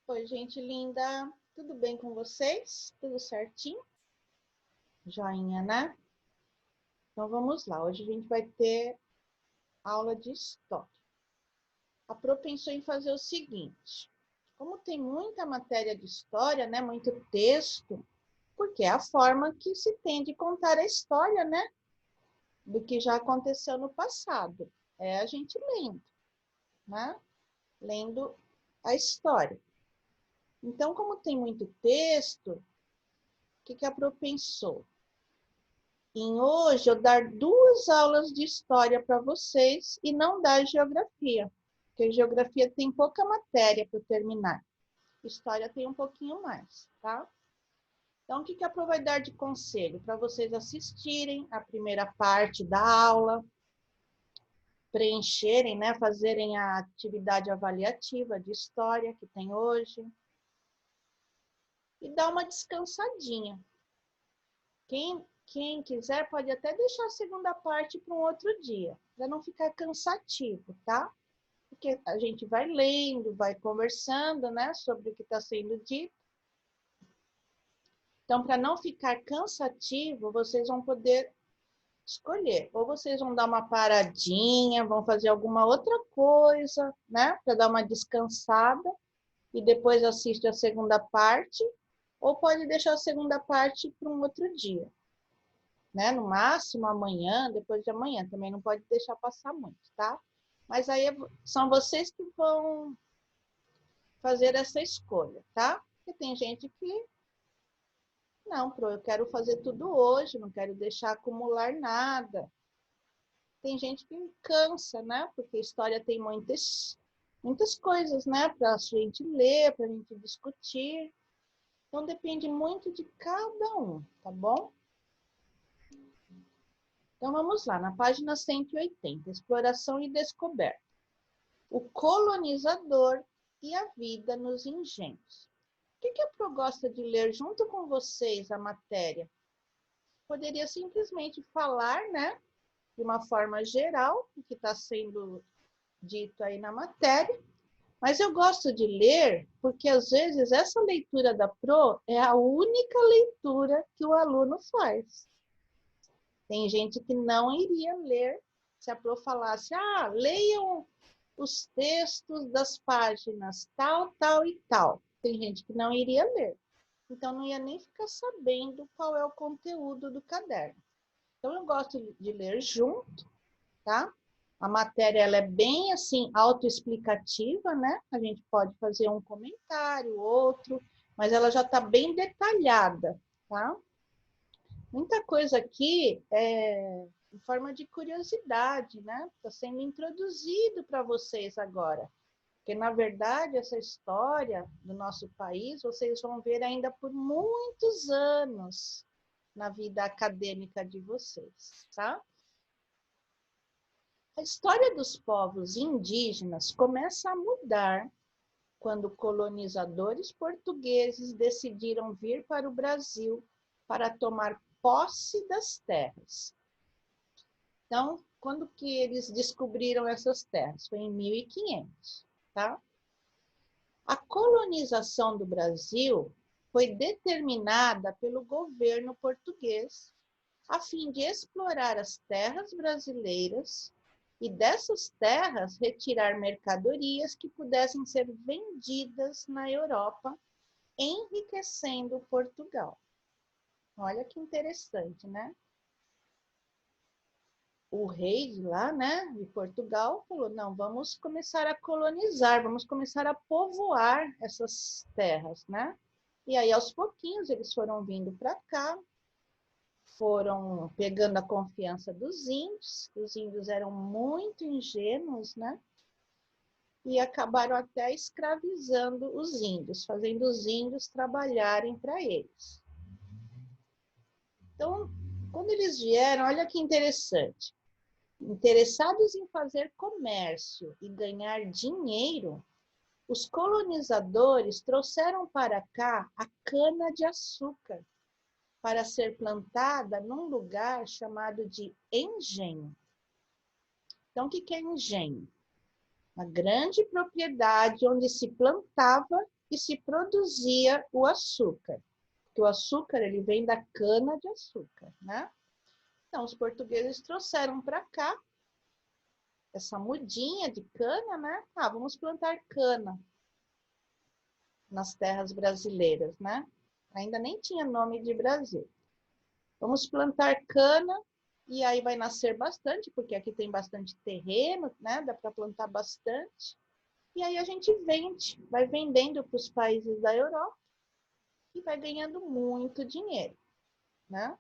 Oi, gente linda. Tudo bem com vocês? Tudo certinho? Joinha, né? Então vamos lá. Hoje a gente vai ter aula de história. A Pro pensou em fazer o seguinte. Como tem muita matéria de história, né? Muito texto, porque é a forma que se tem de contar a história, né? Do que já aconteceu no passado. É a gente lendo, né? Lendo a história. Então, como tem muito texto, o que a Pro pensou? Em hoje eu dar 2 aulas de história para vocês e não dar geografia, porque geografia tem pouca matéria para terminar. História tem um pouquinho mais, tá? Então, o que a Pro vai dar de conselho? Para vocês assistirem a primeira parte da aula, preencherem, né? Fazerem a atividade avaliativa de história que tem hoje e dar uma descansadinha. Quem quiser pode até deixar a segunda parte para um outro dia, para não ficar cansativo, tá? Porque a gente vai lendo, vai conversando, né, sobre o que está sendo dito. Então, para não ficar cansativo, vocês vão poder escolher. Ou vocês vão dar uma paradinha, vão fazer alguma outra coisa, né, para dar uma descansada e depois assiste a segunda parte, ou pode deixar a segunda parte para um outro dia. Né? No máximo amanhã, depois de amanhã, também não pode deixar passar muito, tá? Mas aí são vocês que vão fazer essa escolha, tá? Porque tem gente que, não, eu quero fazer tudo hoje, não quero deixar acumular nada. Tem gente que cansa, né? Porque a história tem muitas coisas, né? Para a gente ler, para a gente discutir. Então depende muito de cada um, tá bom? Então vamos lá, na página 180, exploração e descoberta. O colonizador e a vida nos engenhos. O que a Pro gosta de ler junto com vocês a matéria? Poderia simplesmente falar, né, de uma forma geral, o que está sendo dito aí na matéria, mas eu gosto de ler porque, às vezes, essa leitura da Pro é a única leitura que o aluno faz. Tem gente que não iria ler se a Pro falasse, leiam os textos das páginas tal, tal e tal. Tem gente que não iria ler. Então, não ia nem ficar sabendo qual é o conteúdo do caderno. Então, eu gosto de ler junto, tá? A matéria, ela é bem, assim, autoexplicativa, né? A gente pode fazer um comentário, outro, mas ela já está bem detalhada, tá? Muita coisa aqui é em forma de curiosidade, né? Está sendo introduzido para vocês agora. Porque, na verdade, essa história do nosso país, vocês vão ver ainda por muitos anos na vida acadêmica de vocês, tá? A história dos povos indígenas começa a mudar quando colonizadores portugueses decidiram vir para o Brasil para tomar posse das terras. Então, quando que eles descobriram essas terras? Foi em 1500, tá? A colonização do Brasil foi determinada pelo governo português a fim de explorar as terras brasileiras e dessas terras retirar mercadorias que pudessem ser vendidas na Europa, enriquecendo Portugal. Olha que interessante, né? O rei de lá, né, de Portugal, falou, não, vamos começar a colonizar, vamos começar a povoar essas terras, né? E aí, aos pouquinhos, eles foram vindo para cá, foram pegando a confiança dos índios, os índios eram muito ingênuos, né? E acabaram até escravizando os índios, fazendo os índios trabalharem para eles. Então, quando eles vieram, olha que interessante, interessados em fazer comércio e ganhar dinheiro, os colonizadores trouxeram para cá a cana-de-açúcar para ser plantada num lugar chamado de engenho. Então, o que é engenho? Uma grande propriedade onde se plantava e se produzia o açúcar. Porque o açúcar ele vem da cana de açúcar, né? Então, os portugueses trouxeram para cá essa mudinha de cana, né? Ah, vamos plantar cana nas terras brasileiras, né? Ainda nem tinha nome de Brasil. Vamos plantar cana e aí vai nascer bastante, porque aqui tem bastante terreno, né? Dá para plantar bastante. E aí a gente vende, vai vendendo para os países da Europa e vai ganhando muito dinheiro, né?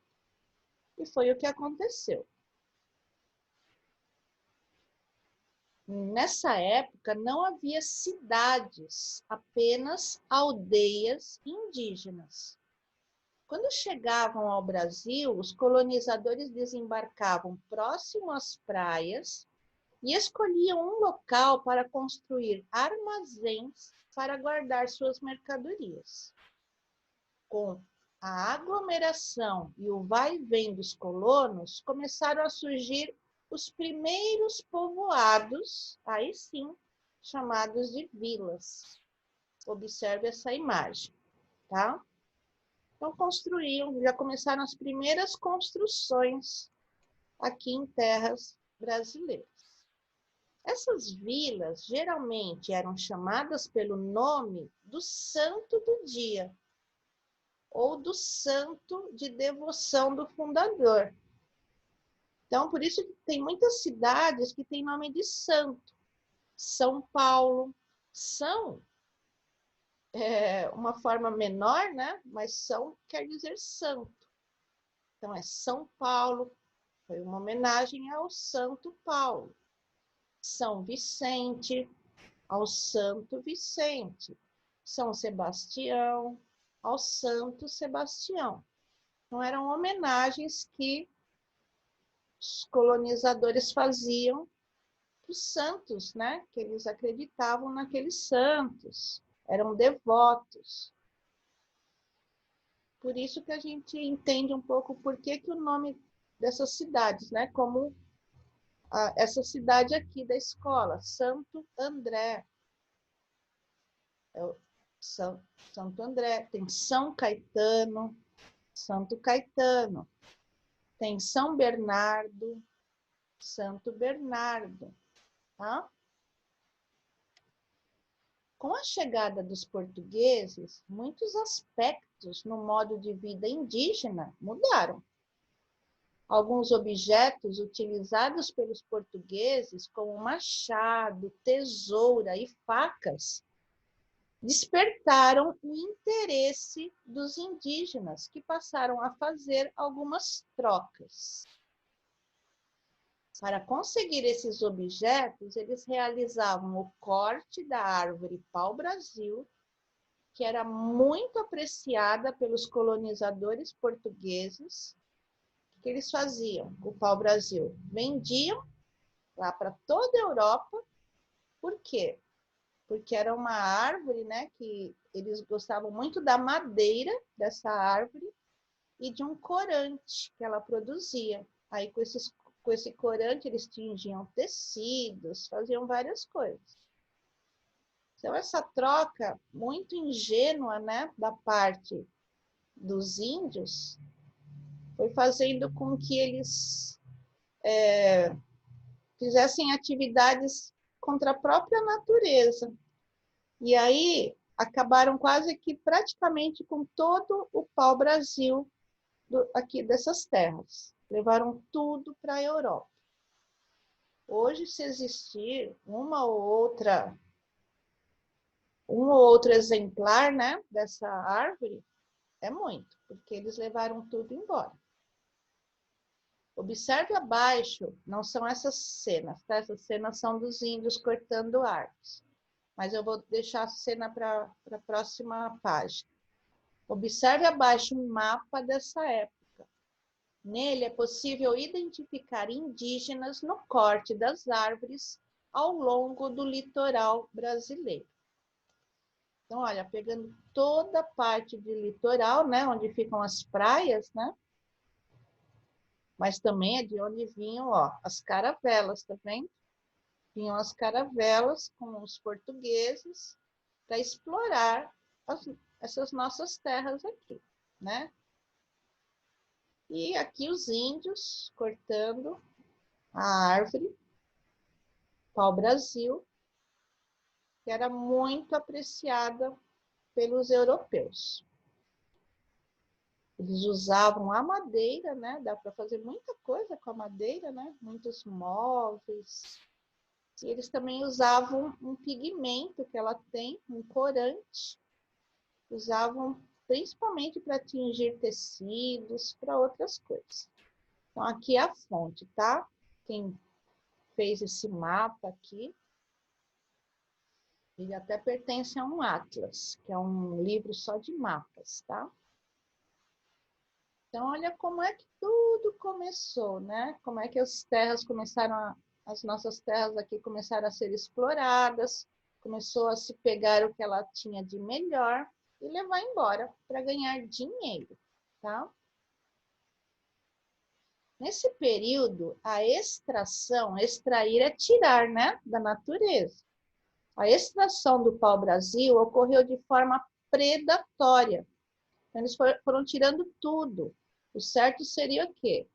E foi o que aconteceu. Nessa época não havia cidades, apenas aldeias indígenas. Quando chegavam ao Brasil, os colonizadores desembarcavam próximo às praias e escolhiam um local para construir armazéns para guardar suas mercadorias. Com a aglomeração e o vai e vem dos colonos, começaram a surgir os primeiros povoados, aí sim, chamados de vilas. Observe essa imagem, tá? Então, construíam, já começaram as primeiras construções aqui em terras brasileiras. Essas vilas geralmente eram chamadas pelo nome do santo do dia, ou do santo de devoção do fundador. Então, por isso que tem muitas cidades que têm nome de santo. São Paulo, São é uma forma menor, né? Mas São quer dizer santo. Então, é São Paulo, foi uma homenagem ao Santo Paulo. São Vicente, ao Santo Vicente. São Sebastião, ao Santo Sebastião. Então, eram homenagens que os colonizadores faziam os santos, né? Que eles acreditavam naqueles santos, eram devotos. Por isso que a gente entende um pouco por que o nome dessas cidades, né? Como essa cidade aqui da escola, Santo André. Santo André, tem São Caetano, Santo Caetano, tem São Bernardo, Santo Bernardo, tá? Com a chegada dos portugueses, muitos aspectos no modo de vida indígena mudaram. Alguns objetos utilizados pelos portugueses, como machado, tesoura e facas, despertaram o interesse dos indígenas, que passaram a fazer algumas trocas. Para conseguir esses objetos, eles realizavam o corte da árvore pau-brasil, que era muito apreciada pelos colonizadores portugueses. O que eles faziam? O pau-brasil vendiam lá para toda a Europa. Por quê? Porque era uma árvore, né, que eles gostavam muito da madeira dessa árvore e de um corante que ela produzia. Aí, com esse corante, eles tingiam tecidos, faziam várias coisas. Então, essa troca muito ingênua, né, da parte dos índios, foi fazendo com que eles fizessem atividades contra a própria natureza. E aí, acabaram quase que praticamente com todo o pau-brasil aqui dessas terras. Levaram tudo para a Europa. Hoje, se existir um ou outro exemplar, né, dessa árvore, é muito, porque eles levaram tudo embora. Observe abaixo, não são essas cenas, tá? Essas cenas são dos índios cortando árvores. Mas eu vou deixar a cena para a próxima página. Observe abaixo um mapa dessa época. Nele é possível identificar indígenas no corte das árvores ao longo do litoral brasileiro. Então, olha, pegando toda a parte de litoral, né, onde ficam as praias, né? Mas também é de onde vinham, ó, as caravelas, tá vendo? Vinham as caravelas com os portugueses para explorar essas nossas terras aqui, né? E aqui os índios cortando a árvore, pau-brasil, que era muito apreciada pelos europeus. Eles usavam a madeira, né? Dá para fazer muita coisa com a madeira, né? Muitos móveis. E eles também usavam um pigmento que ela tem, um corante. Usavam principalmente para tingir tecidos, para outras coisas. Então, aqui é a fonte, tá? Quem fez esse mapa aqui, ele até pertence a um atlas, que é um livro só de mapas, tá? Então, olha como é que tudo começou, né? Como é que as terras as nossas terras aqui começaram a ser exploradas, começou a se pegar o que ela tinha de melhor e levar embora para ganhar dinheiro, tá? Nesse período, a extração, extrair é tirar, né, da natureza. A extração do pau-brasil ocorreu de forma predatória. Então, eles foram tirando tudo. O certo seria o quê?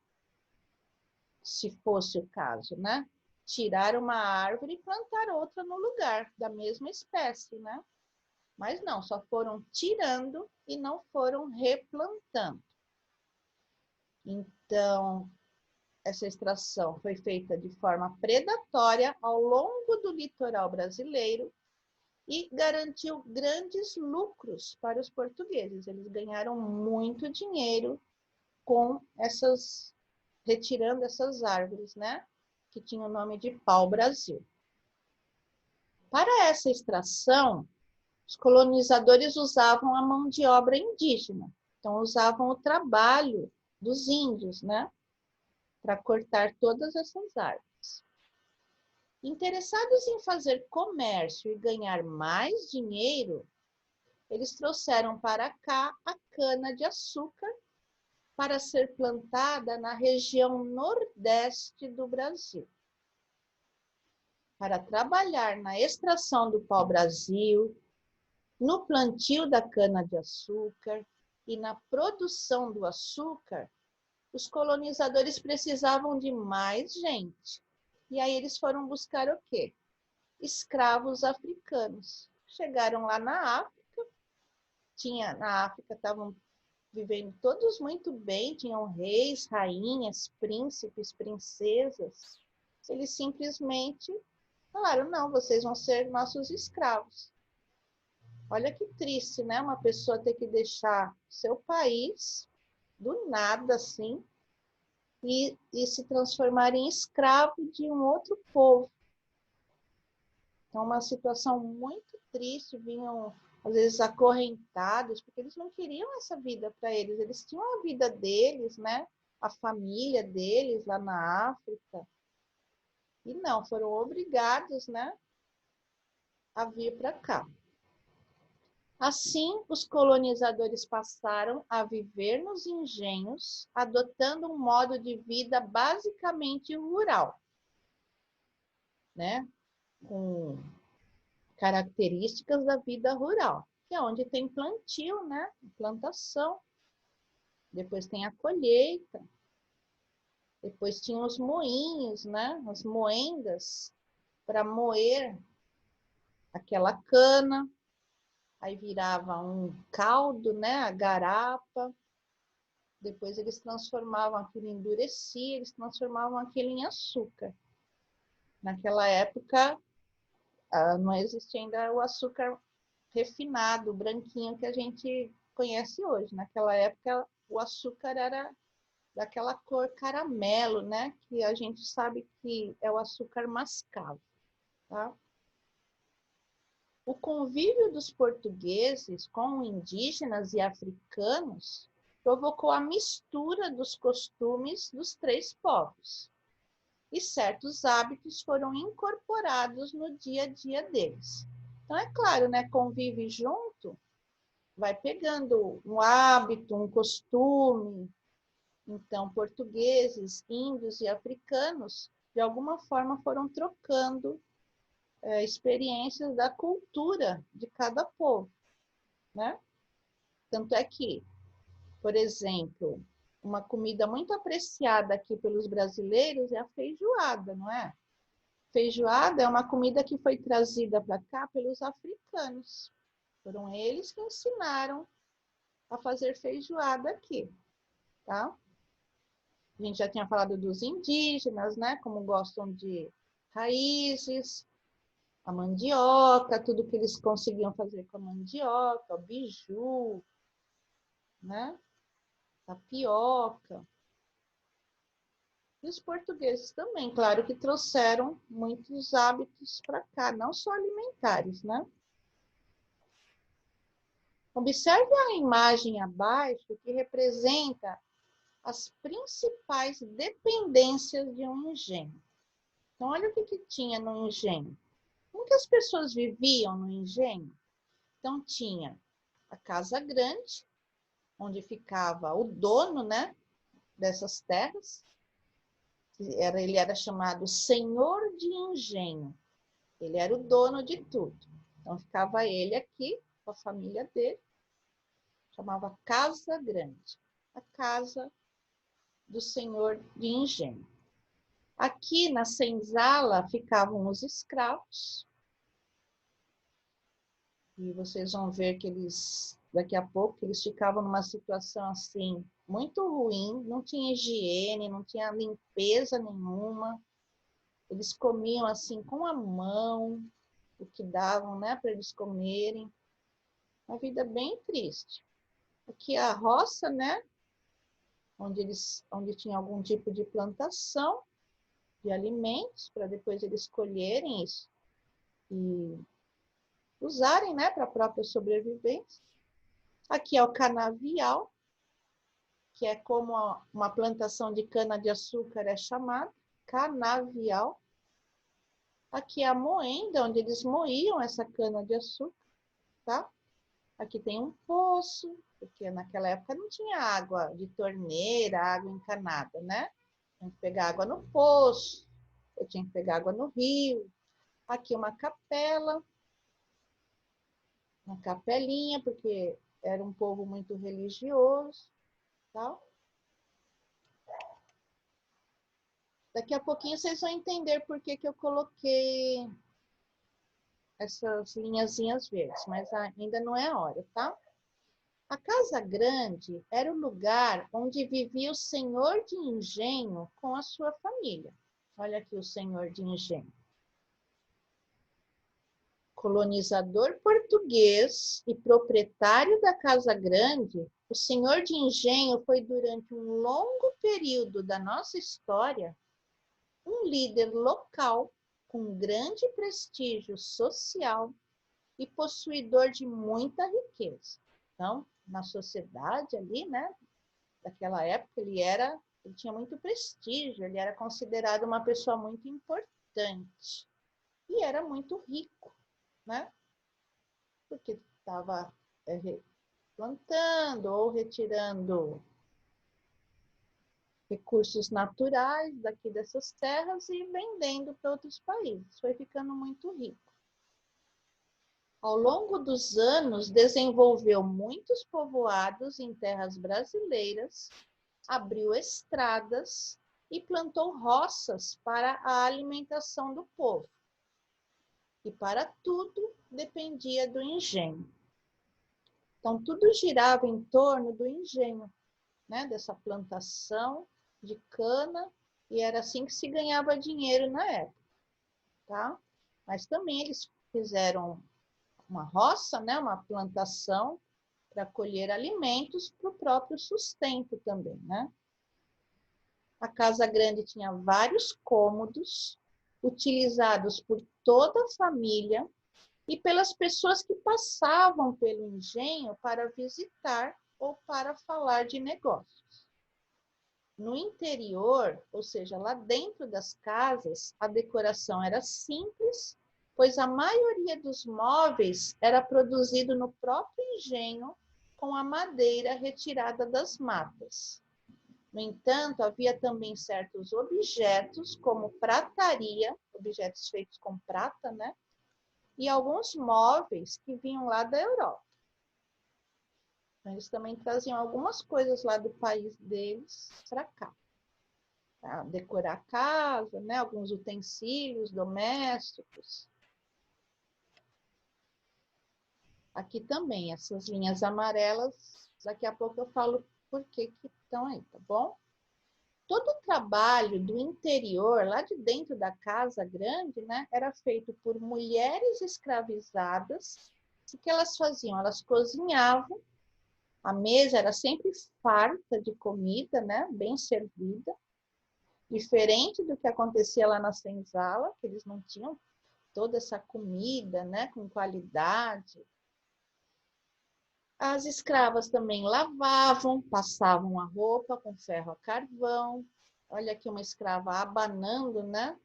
Se fosse o caso, né? Tirar uma árvore e plantar outra no lugar, da mesma espécie, né? Mas não, só foram tirando e não foram replantando. Então, essa extração foi feita de forma predatória ao longo do litoral brasileiro e garantiu grandes lucros para os portugueses. Eles ganharam muito dinheiro com retirando essas árvores, né? Que tinham o nome de pau-brasil. Para essa extração, os colonizadores usavam a mão de obra indígena. Então, usavam o trabalho dos índios, né? Para cortar todas essas árvores. Interessados em fazer comércio e ganhar mais dinheiro, eles trouxeram para cá a cana-de-açúcar para ser plantada na região nordeste do Brasil. Para trabalhar na extração do pau-brasil, no plantio da cana-de-açúcar e na produção do açúcar, os colonizadores precisavam de mais gente. E aí eles foram buscar o quê? Escravos africanos. Chegaram lá na África, na África estavam vivendo todos muito bem, tinham reis, rainhas, príncipes, princesas. Eles simplesmente falaram, não, vocês vão ser nossos escravos. Olha que triste, né? Uma pessoa ter que deixar seu país, do nada assim, e se transformar em escravo de um outro povo. Então, uma situação muito triste, vinham às vezes acorrentados, porque eles não queriam essa vida para eles, eles tinham a vida deles, né? A família deles lá na África. E não, foram obrigados, né, a vir para cá. Assim, os colonizadores passaram a viver nos engenhos, adotando um modo de vida basicamente rural, né? Com características da vida rural, que é onde tem plantio, né? Plantação. Depois tem a colheita. Depois tinha os moinhos, né? As moendas para moer aquela cana. Aí virava um caldo, né? A garapa. Depois eles transformavam aquilo em endurecia, eles transformavam aquilo em açúcar. Naquela época, não existia ainda o açúcar refinado, branquinho, que a gente conhece hoje. Naquela época, o açúcar era daquela cor caramelo, né? Que a gente sabe que é o açúcar mascavo, tá? O convívio dos portugueses com indígenas e africanos provocou a mistura dos costumes dos três povos. E certos hábitos foram incorporados no dia a dia deles. Então, é claro, né? Convive junto, vai pegando um hábito, um costume. Então, portugueses, índios e africanos, de alguma forma, foram trocando experiências da cultura de cada povo. né? Tanto é que, por exemplo, uma comida muito apreciada aqui pelos brasileiros é a feijoada, não é? Feijoada é uma comida que foi trazida para cá pelos africanos. Foram eles que ensinaram a fazer feijoada aqui, tá? A gente já tinha falado dos indígenas, né? Como gostam de raízes, a mandioca, tudo que eles conseguiam fazer com a mandioca, o biju, né? Tapioca. E os portugueses também, claro que trouxeram muitos hábitos para cá, não só alimentares, né? Observe a imagem abaixo que representa as principais dependências de um engenho. Então, olha o que tinha no engenho. Como que as pessoas viviam no engenho? Então, tinha a casa grande, onde ficava o dono, né, dessas terras. Ele era chamado senhor de engenho. Ele era o dono de tudo. Então, ficava ele aqui, com a família dele, chamava Casa Grande, a casa do senhor de engenho. Aqui na senzala ficavam os escravos, e vocês vão ver que eles, daqui a pouco, eles ficavam numa situação assim, muito ruim, não tinha higiene, não tinha limpeza nenhuma, eles comiam assim com a mão, o que davam, né, para eles comerem, uma vida bem triste. Aqui a roça, né, onde tinha algum tipo de plantação de alimentos, para depois eles colherem isso e usarem, né, para a própria sobrevivência. Aqui é o canavial, que é como uma plantação de cana-de-açúcar é chamada, canavial. Aqui é a moenda, onde eles moíam essa cana-de-açúcar, tá? Aqui tem um poço, porque naquela época não tinha água de torneira, água encanada, né? Tinha que pegar água no poço, eu tinha que pegar água no rio. Aqui uma capela, uma capelinha, porque era um povo muito religioso, tal. Daqui a pouquinho vocês vão entender por que eu coloquei essas linhazinhas verdes, mas ainda não é a hora, tá? A Casa Grande era o lugar onde vivia o senhor de engenho com a sua família. Olha aqui o senhor de engenho. Colonizador português e proprietário da Casa Grande, o senhor de engenho foi durante um longo período da nossa história um líder local com grande prestígio social e possuidor de muita riqueza. Então, na sociedade ali, né, daquela época, ele tinha muito prestígio, ele era considerado uma pessoa muito importante e era muito rico, né? Porque estava plantando ou retirando recursos naturais daqui dessas terras e vendendo para outros países. Foi ficando muito rico. Ao longo dos anos, desenvolveu muitos povoados em terras brasileiras, abriu estradas e plantou roças para a alimentação do povo. E para tudo dependia do engenho. Então, tudo girava em torno do engenho, né? Dessa plantação de cana, e era assim que se ganhava dinheiro na época, tá? Mas também eles fizeram uma roça, né? Uma plantação para colher alimentos para o próprio sustento também, né? A Casa Grande tinha vários cômodos utilizados por toda a família e pelas pessoas que passavam pelo engenho para visitar ou para falar de negócios. No interior, ou seja, lá dentro das casas, a decoração era simples, pois a maioria dos móveis era produzido no próprio engenho com a madeira retirada das matas. No entanto, havia também certos objetos, como prataria, objetos feitos com prata, né? E alguns móveis que vinham lá da Europa. Então, eles também traziam algumas coisas lá do país deles para cá. Pra decorar a casa, né? Alguns utensílios domésticos. Aqui também, essas linhas amarelas, daqui a pouco eu falo por que estão aí, tá bom? Todo o trabalho do interior, lá de dentro da casa grande, né, era feito por mulheres escravizadas. O que elas faziam? Elas cozinhavam, a mesa era sempre farta de comida, né, bem servida, diferente do que acontecia lá na senzala, que eles não tinham toda essa comida, né, com qualidade. As escravas também lavavam, passavam a roupa com ferro a carvão. Olha aqui uma escrava abanando, né?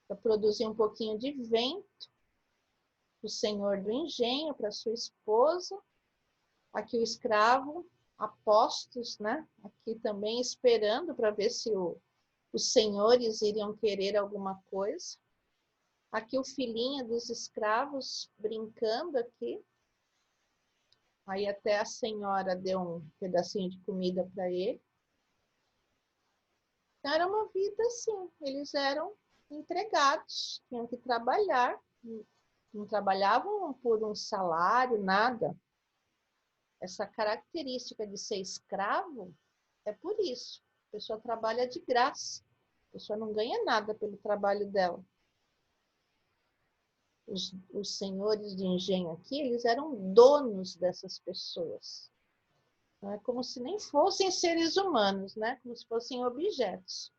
Para produzir um pouquinho de vento. O senhor do engenho para sua esposa. Aqui o escravo, a postos, né? Aqui também esperando para ver se os senhores iriam querer alguma coisa. Aqui o filhinho dos escravos brincando aqui. Aí até a senhora deu um pedacinho de comida para ele. Então, era uma vida assim, eles eram empregados, tinham que trabalhar, não trabalhavam por um salário, nada. Essa característica de ser escravo é por isso. A pessoa trabalha de graça, a pessoa não ganha nada pelo trabalho dela. Os senhores de engenho aqui, eles eram donos dessas pessoas. Não é como se nem fossem seres humanos, né? Como se fossem objetos.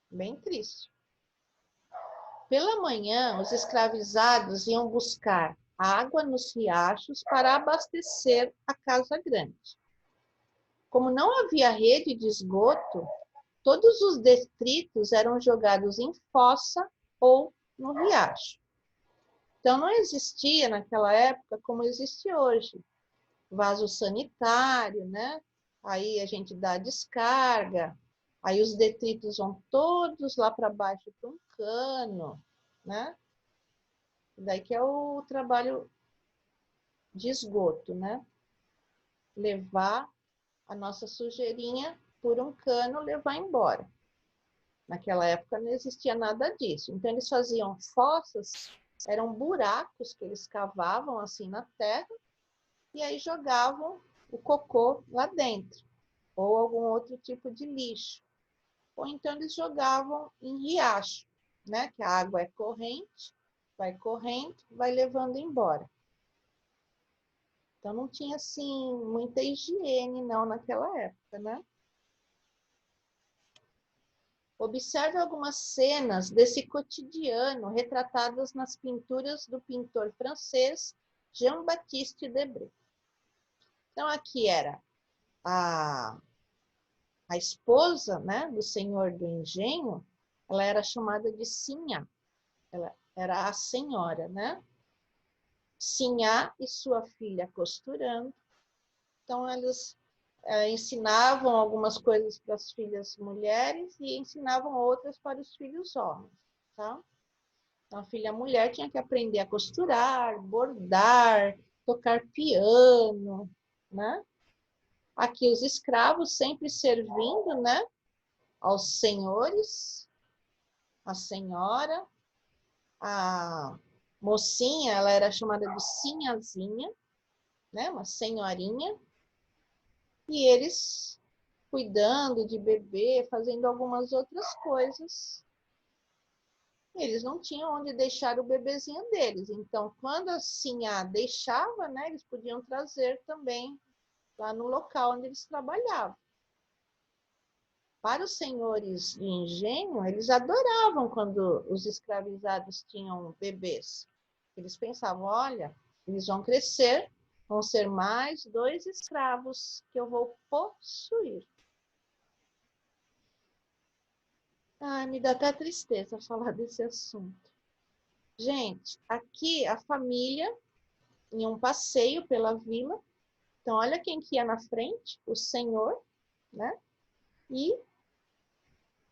Bem triste. Pela manhã, os escravizados iam buscar água nos riachos para abastecer a casa grande. Como não havia rede de esgoto, todos os detritos eram jogados em fossa ou no riacho. Então, não existia naquela época como existe hoje. Vaso sanitário, né? Aí a gente dá descarga, aí os detritos vão todos lá para baixo para um cano, né? Daí que é o trabalho de esgoto, né? Levar a nossa sujeirinha por um cano, levar embora. Naquela época não existia nada disso. Então eles faziam fossas, eram buracos que eles cavavam assim na terra e aí jogavam o cocô lá dentro, ou algum outro tipo de lixo. Ou então eles jogavam em riacho, né? Que a água é corrente, vai correndo, vai levando embora. Então não tinha assim muita higiene não naquela época, né? Observe algumas cenas desse cotidiano retratadas nas pinturas do pintor francês Jean-Baptiste Debré. Então aqui era a esposa, né, do senhor do engenho, ela era chamada de Sinhá. Ela era a senhora, né? Sinhá e sua filha costurando. Então, eles ensinavam algumas coisas para as filhas mulheres e ensinavam outras para os filhos homens, tá? Então, a filha mulher tinha que aprender a costurar, bordar, tocar piano, né? Aqui os escravos sempre servindo, né? Aos senhores, a senhora, a mocinha, ela era chamada de sinhazinha, né? Uma senhorinha. E eles cuidando de bebê, fazendo algumas outras coisas. Eles não tinham onde deixar o bebezinho deles. Então, quando a sinhá deixava, né, eles podiam trazer também lá no local onde eles trabalhavam. Para os senhores de engenho, eles adoravam quando os escravizados tinham bebês. Eles pensavam, olha, eles vão crescer, vão ser mais 2 escravos que eu vou possuir. Ai, me dá até tristeza falar desse assunto. Gente, aqui a família em um passeio pela vila. Então, olha quem que ia na frente, o senhor, né? E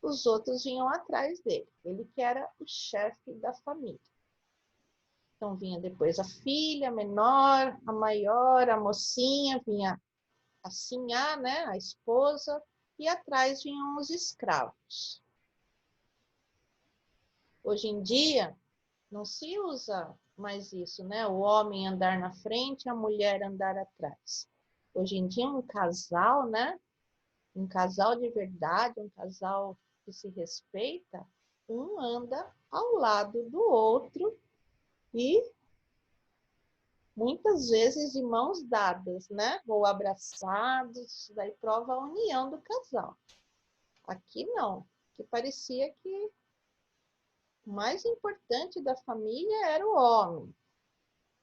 os outros vinham atrás dele. Ele que era o chefe da família. Então, vinha depois a filha menor, a maior, a mocinha, vinha a sinhá, né, a esposa, e atrás vinham os escravos. Hoje em dia, não se usa mais isso, né? O homem andar na frente, a mulher andar atrás. Hoje em dia, um casal, né? Um casal de verdade, um casal que se respeita, um anda ao lado do outro e muitas vezes de mãos dadas, né? Ou abraçados, daí prova a união do casal. Aqui não, que parecia que o mais importante da família era o homem,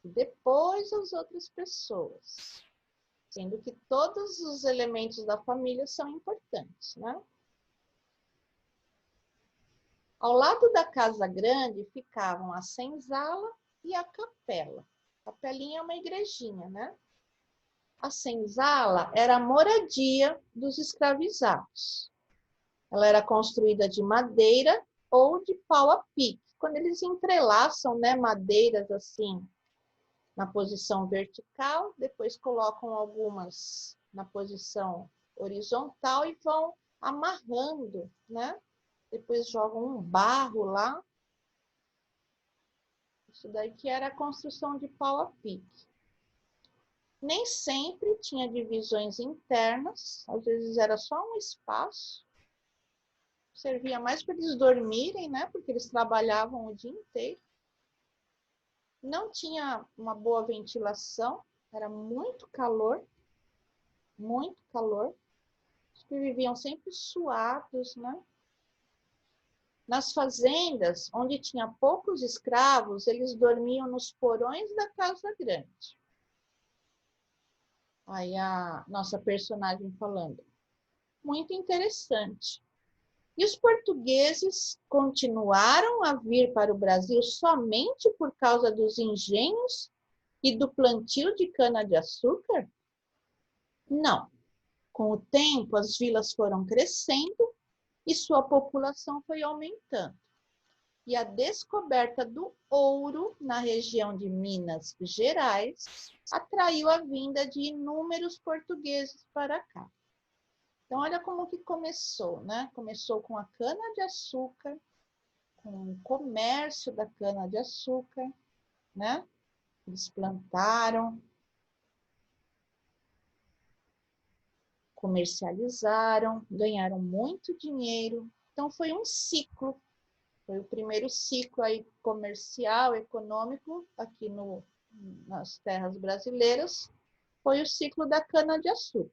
e depois as outras pessoas, sendo que todos os elementos da família são importantes, né? Ao lado da casa grande ficavam a senzala e a capela. A capelinha é uma igrejinha, né? A senzala era a moradia dos escravizados. Ela era construída de madeira ou de pau a pique. Quando eles entrelaçam, né, madeiras assim na posição vertical, depois colocam algumas na posição horizontal e vão amarrando, né? Depois jogam um barro lá. Isso daí que era a construção de pau a pique. Nem sempre tinha divisões internas, às vezes era só um espaço. Servia mais para eles dormirem, né? Porque eles trabalhavam o dia inteiro. Não tinha uma boa ventilação, era muito calor, muito calor. Os que viviam sempre suados, né? Nas fazendas, onde tinha poucos escravos, eles dormiam nos porões da casa grande. Aí a nossa personagem falando. Muito interessante. E os portugueses continuaram a vir para o Brasil somente por causa dos engenhos e do plantio de cana-de-açúcar? Não. Com o tempo, as vilas foram crescendo e sua população foi aumentando. E a descoberta do ouro na região de Minas Gerais atraiu a vinda de inúmeros portugueses para cá. Então, olha como que começou, né? Começou com a cana-de-açúcar, com o comércio da cana-de-açúcar, né? Eles plantaram, comercializaram, ganharam muito dinheiro. Então, foi um ciclo. Foi o primeiro ciclo aí comercial, econômico, aqui nas terras brasileiras, foi o ciclo da cana-de-açúcar.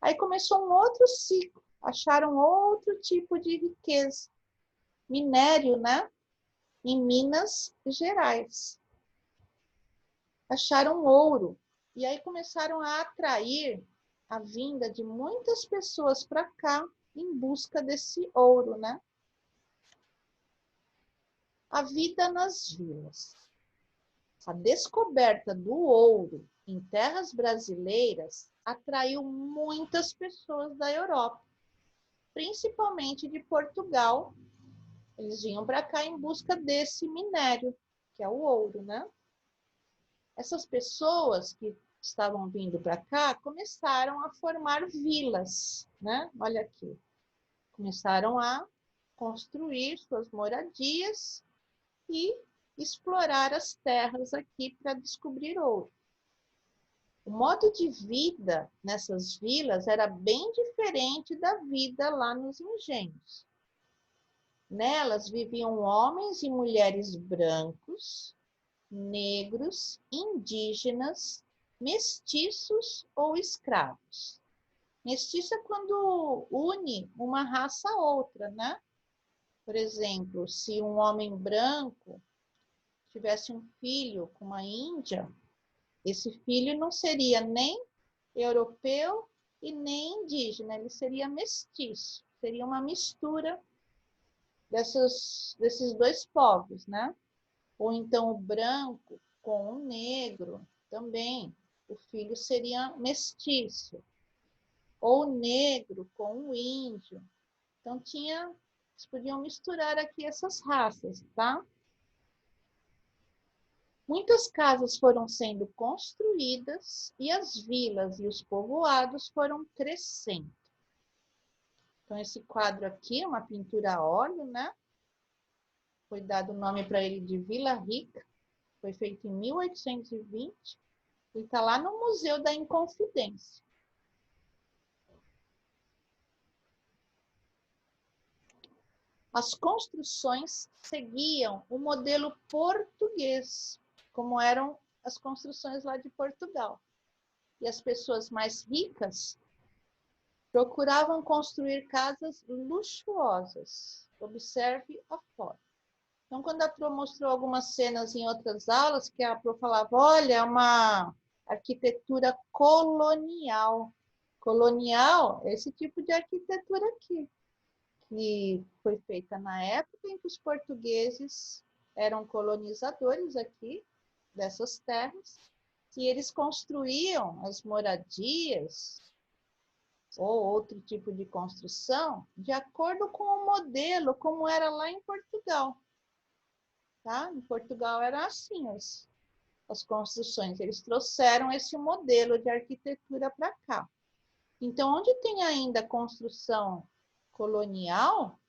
Aí começou um outro ciclo, acharam outro tipo de riqueza, minério, né? Em Minas Gerais. Acharam ouro. E aí começaram a atrair a vinda de muitas pessoas para cá em busca desse ouro, né? A vida nas vilas. A descoberta do ouro em terras brasileiras atraiu muitas pessoas da Europa, principalmente de Portugal. Eles vinham para cá em busca desse minério, que é o ouro, né? Essas pessoas que estavam vindo para cá começaram a formar vilas, né? Olha aqui. Começaram a construir suas moradias e explorar as terras aqui para descobrir ouro. O modo de vida nessas vilas era bem diferente da vida lá nos engenhos. Nelas viviam homens e mulheres brancos, negros, indígenas, mestiços ou escravos. Mestiço é quando une uma raça a outra, né? Por exemplo, se um homem branco tivesse um filho com uma índia, esse filho não seria nem europeu e nem indígena, ele seria mestiço, seria uma mistura desses dois povos, né? Ou então o branco com o negro também, o filho seria mestiço. Ou o negro com o índio. Então eles podiam misturar aqui essas raças, tá? Muitas casas foram sendo construídas e as vilas e os povoados foram crescendo. Então, esse quadro aqui é uma pintura a óleo, né? Foi dado o nome para ele de Vila Rica. Foi feito em 1820 e está lá no Museu da Inconfidência. As construções seguiam o modelo português, como eram as construções lá de Portugal. E as pessoas mais ricas procuravam construir casas luxuosas. Observe a foto. Então, quando a Pro mostrou algumas cenas em outras aulas, que a Pro falava, olha, é uma arquitetura colonial. Colonial é esse tipo de arquitetura aqui, que foi feita na época em que os portugueses eram colonizadores aqui dessas terras, e eles construíam as moradias ou outro tipo de construção de acordo com o modelo, como era lá em Portugal. Tá? Em Portugal era assim as construções, eles trouxeram esse modelo de arquitetura para cá. Então, onde tem ainda construção colonial,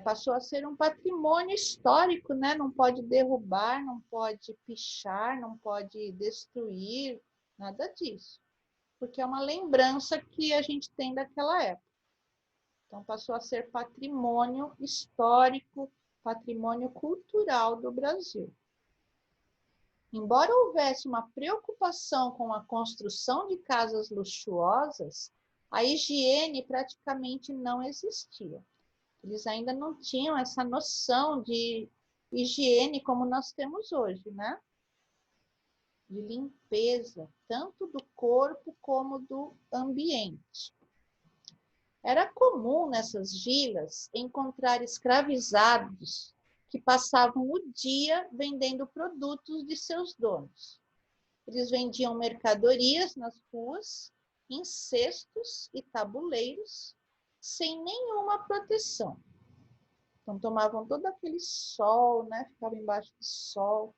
passou a ser um patrimônio histórico, né? Não pode derrubar, não pode pichar, não pode destruir, nada disso. Porque é uma lembrança que a gente tem daquela época. Então, passou a ser patrimônio histórico, patrimônio cultural do Brasil. Embora houvesse uma preocupação com a construção de casas luxuosas, a higiene praticamente não existia. Eles ainda não tinham essa noção de higiene como nós temos hoje, né? De limpeza, tanto do corpo como do ambiente. Era comum nessas vilas encontrar escravizados que passavam o dia vendendo produtos de seus donos. Eles vendiam mercadorias nas ruas, em cestos e tabuleiros, sem nenhuma proteção. Então, tomavam todo aquele sol, né? Ficavam embaixo do sol.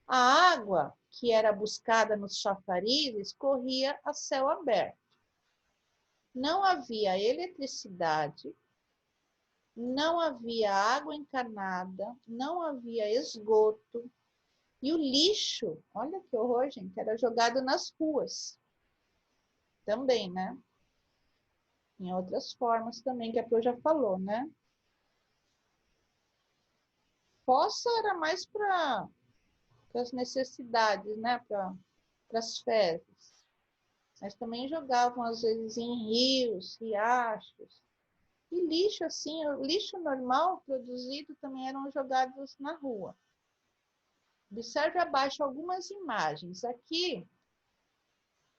A água que era buscada nos chafarizes corria a céu aberto. Não havia eletricidade, não havia água encanada, não havia esgoto. E o lixo, olha que horror, gente, era jogado nas ruas. Também, né? Em outras formas também, que a Pro já falou, né? Fossa era mais para as necessidades, né? Para as fezes. Mas também jogavam, às vezes, em rios, riachos. E lixo, assim, o lixo normal produzido também eram jogados na rua. Observe abaixo algumas imagens. Aqui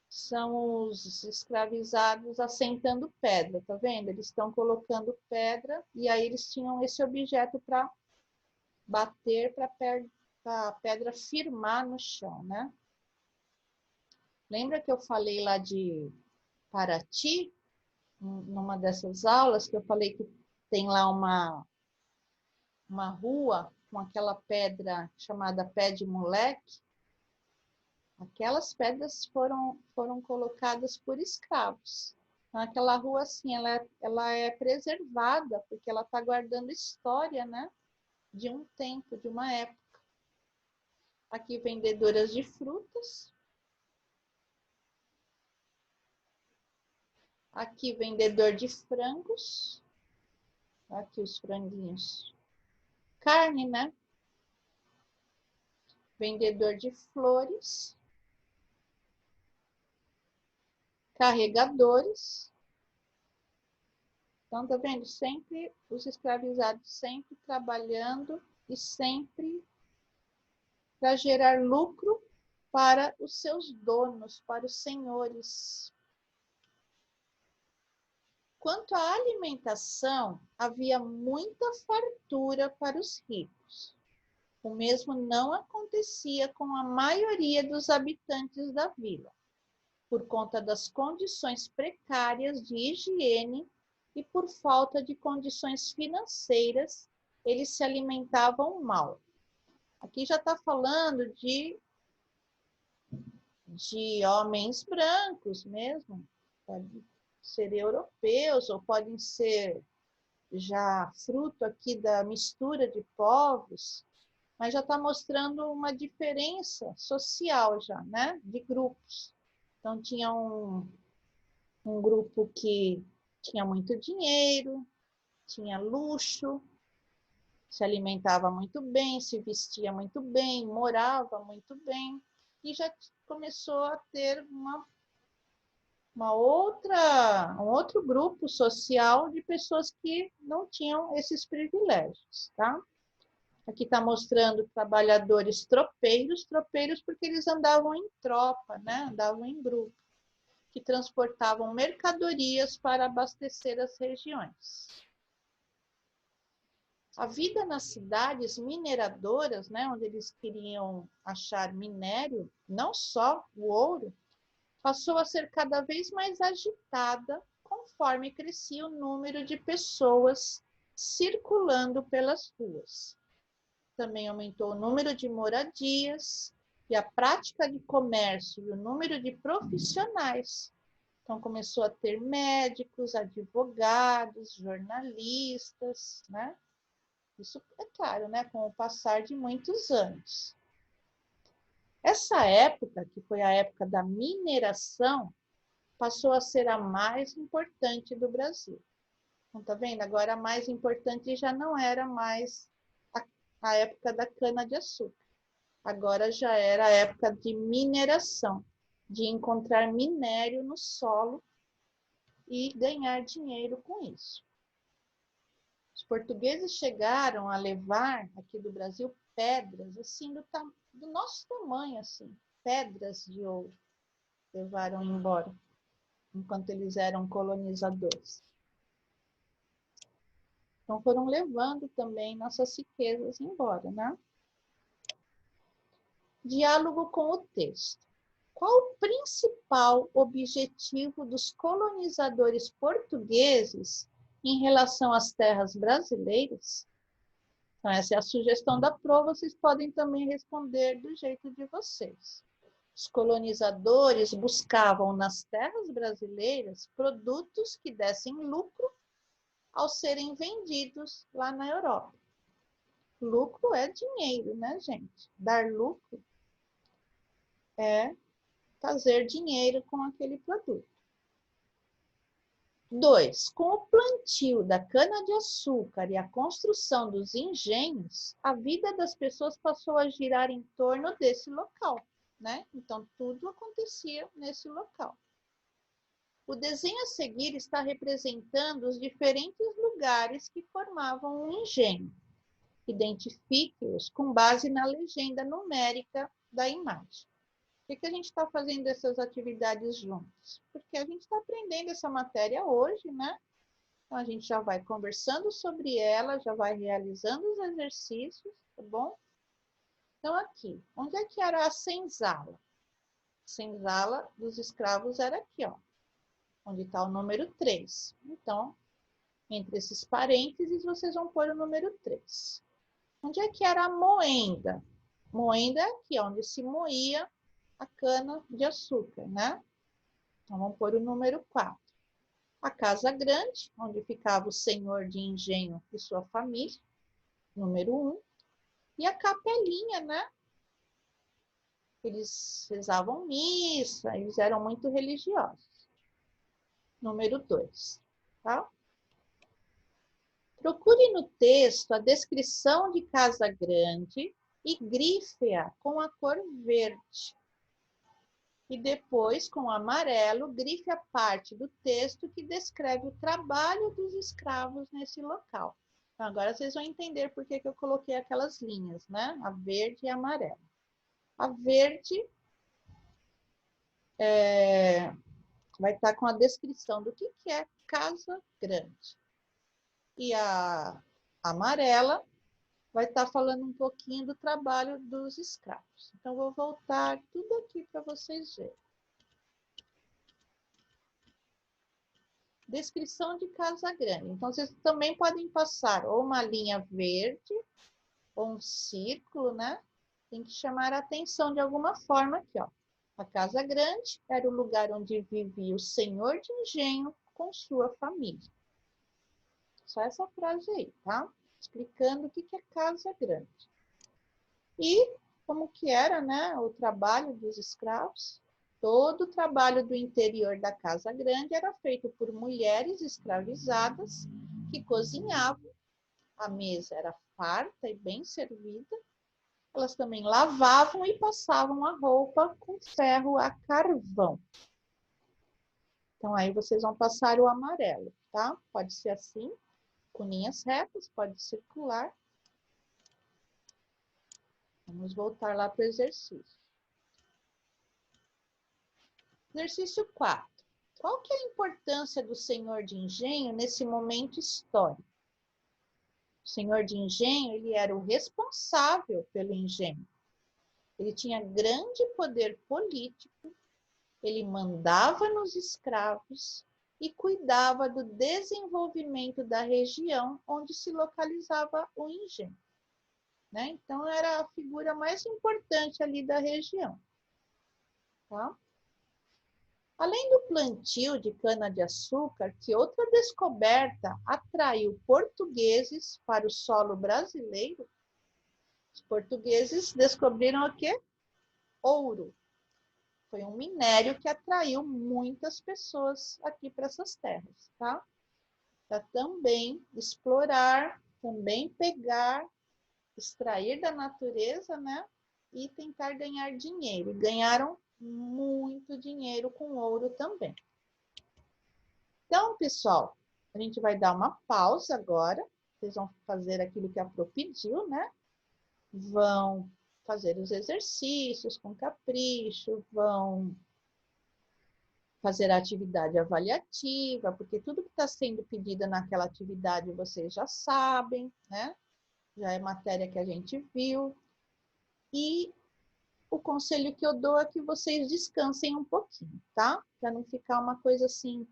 são os escravizados assentando pedra, tá vendo? Eles estão colocando pedra e aí eles tinham esse objeto para bater, para a pedra firmar no chão, né? Lembra que eu falei lá de Paraty, numa dessas aulas, que eu falei que tem lá uma rua com aquela pedra chamada pé de moleque? Aquelas pedras foram colocadas por escravos. Então, aquela rua, assim, ela é preservada, porque ela está guardando história, né? De um tempo, de uma época. Aqui, vendedoras de frutas. Aqui, vendedor de frangos. Aqui, os franguinhos. Carne, né? Vendedor de flores. Carregadores. Então, tá vendo? Sempre os escravizados sempre trabalhando e sempre para gerar lucro para os seus donos, para os senhores. Quanto à alimentação, havia muita fartura para os ricos. O mesmo não acontecia com a maioria dos habitantes da vila, por conta das condições precárias de higiene e por falta de condições financeiras, eles se alimentavam mal. Aqui já está falando de homens brancos mesmo. Podem ser europeus ou podem ser já fruto aqui da mistura de povos, mas já está mostrando uma diferença social já, né? De grupos. Então, tinha um grupo que tinha muito dinheiro, tinha luxo, se alimentava muito bem, se vestia muito bem, morava muito bem, e já começou a ter um outro grupo social de pessoas que não tinham esses privilégios, tá? Aqui está mostrando trabalhadores tropeiros, tropeiros porque eles andavam em tropa, né? Andavam em grupo, que transportavam mercadorias para abastecer as regiões. A vida nas cidades mineradoras, né, onde eles queriam achar minério, não só o ouro, passou a ser cada vez mais agitada conforme crescia o número de pessoas circulando pelas ruas. Também aumentou o número de moradias e a prática de comércio e o número de profissionais. Então, começou a ter médicos, advogados, jornalistas, né? Isso é claro, né? Com o passar de muitos anos. Essa época, que foi a época da mineração, passou a ser a mais importante do Brasil. Então, tá vendo? Agora a mais importante já não era mais a época da cana-de-açúcar. Agora já era a época de mineração, de encontrar minério no solo e ganhar dinheiro com isso. Os portugueses chegaram a levar aqui do Brasil pedras assim do nosso tamanho, assim, pedras de ouro, levaram embora, enquanto eles eram colonizadores. Então foram levando também nossas riquezas embora, né? Diálogo com o texto. Qual o principal objetivo dos colonizadores portugueses em relação às terras brasileiras? Então, essa é a sugestão da prova, vocês podem também responder do jeito de vocês. Os colonizadores buscavam nas terras brasileiras produtos que dessem lucro ao serem vendidos lá na Europa. Lucro é dinheiro, né, gente? Dar lucro é fazer dinheiro com aquele produto. 2. Com o plantio da cana-de-açúcar e a construção dos engenhos, a vida das pessoas passou a girar em torno desse local, né? Então, tudo acontecia nesse local. O desenho a seguir está representando os diferentes lugares que formavam um engenho. Identifique-os com base na legenda numérica da imagem. Por que a gente está fazendo essas atividades juntos? Porque a gente está aprendendo essa matéria hoje, né? Então, a gente já vai conversando sobre ela, já vai realizando os exercícios, tá bom? Então, aqui, onde é que era a senzala? A senzala dos escravos era aqui, ó, onde está o número 3. Então, entre esses parênteses, vocês vão pôr o número 3. Onde é que era a moenda? Moenda é aqui, onde se moía a cana de açúcar, né? Então, vamos pôr o número 4. A casa grande, onde ficava o senhor de engenho e sua família, número 1. E a capelinha, né? Eles rezavam missa, eles eram muito religiosos. Número 2, tá? Procure no texto a descrição de casa grande e grife-a com a cor verde. E depois, com o amarelo, grife a parte do texto que descreve o trabalho dos escravos nesse local. Então, agora vocês vão entender por que eu coloquei aquelas linhas, né? A verde e a amarela. A verde vai estar com a descrição do que é casa grande. E a amarela vai estar falando um pouquinho do trabalho dos escravos. Então, vou voltar tudo aqui para vocês verem. Descrição de casa grande. Então, vocês também podem passar ou uma linha verde, ou um círculo, né? tem que chamar a atenção de alguma forma aqui, ó. A casa grande era o lugar onde vivia o senhor de engenho com sua família. Só essa frase aí, tá? Explicando o que é casa grande. E como que era, né, o trabalho dos escravos. Todo o trabalho do interior da casa grande era feito por mulheres escravizadas que cozinhavam. A mesa era farta e bem servida. Elas também lavavam e passavam a roupa com ferro a carvão. Então, aí vocês vão passar o amarelo, tá? Pode ser assim, com linhas retas, pode circular. Vamos voltar lá para o exercício. Exercício 4. Qual que é a importância do senhor de engenho nesse momento histórico? O senhor de engenho, ele era o responsável pelo engenho. Ele tinha grande poder político, ele mandava nos escravos e cuidava do desenvolvimento da região onde se localizava o engenho, né? Então, era a figura mais importante ali da região, tá? Além do plantio de cana-de-açúcar, que outra descoberta atraiu portugueses para o solo brasileiro? Os portugueses descobriram o quê? Ouro. Foi um minério que atraiu muitas pessoas aqui para essas terras, tá? Para também explorar, também pegar, extrair da natureza, né? E tentar ganhar dinheiro. E ganharam muito dinheiro com ouro também. Então, pessoal, a gente vai dar uma pausa agora. Vocês vão fazer aquilo que a Pro pediu, né? Vão fazer os exercícios com capricho, vão fazer a atividade avaliativa, porque tudo que está sendo pedido naquela atividade vocês já sabem, né? Já é matéria que a gente viu. E o conselho que eu dou é que vocês descansem um pouquinho, tá? Para não ficar uma coisa assim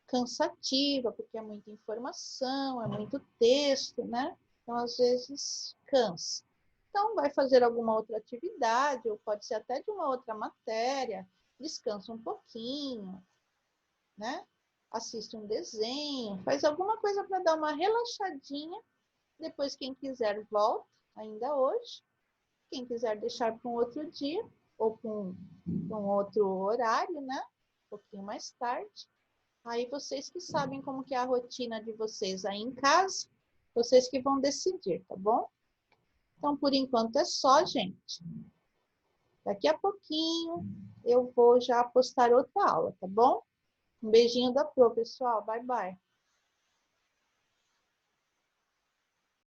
cansativa, porque é muita informação, é muito texto, né? Então, às vezes, cansa. Então, vai fazer alguma outra atividade, ou pode ser até de uma outra matéria, descansa um pouquinho, né? Assiste um desenho, faz alguma coisa para dar uma relaxadinha. Depois, quem quiser, volta, ainda hoje. Quem quiser deixar para um outro dia, ou para um outro horário, né? Um pouquinho mais tarde. Aí vocês que sabem como que é a rotina de vocês aí em casa, vocês que vão decidir, tá bom? Então, por enquanto é só, gente. Daqui a pouquinho eu vou já postar outra aula, tá bom? Um beijinho da Pro, pessoal. Bye, bye.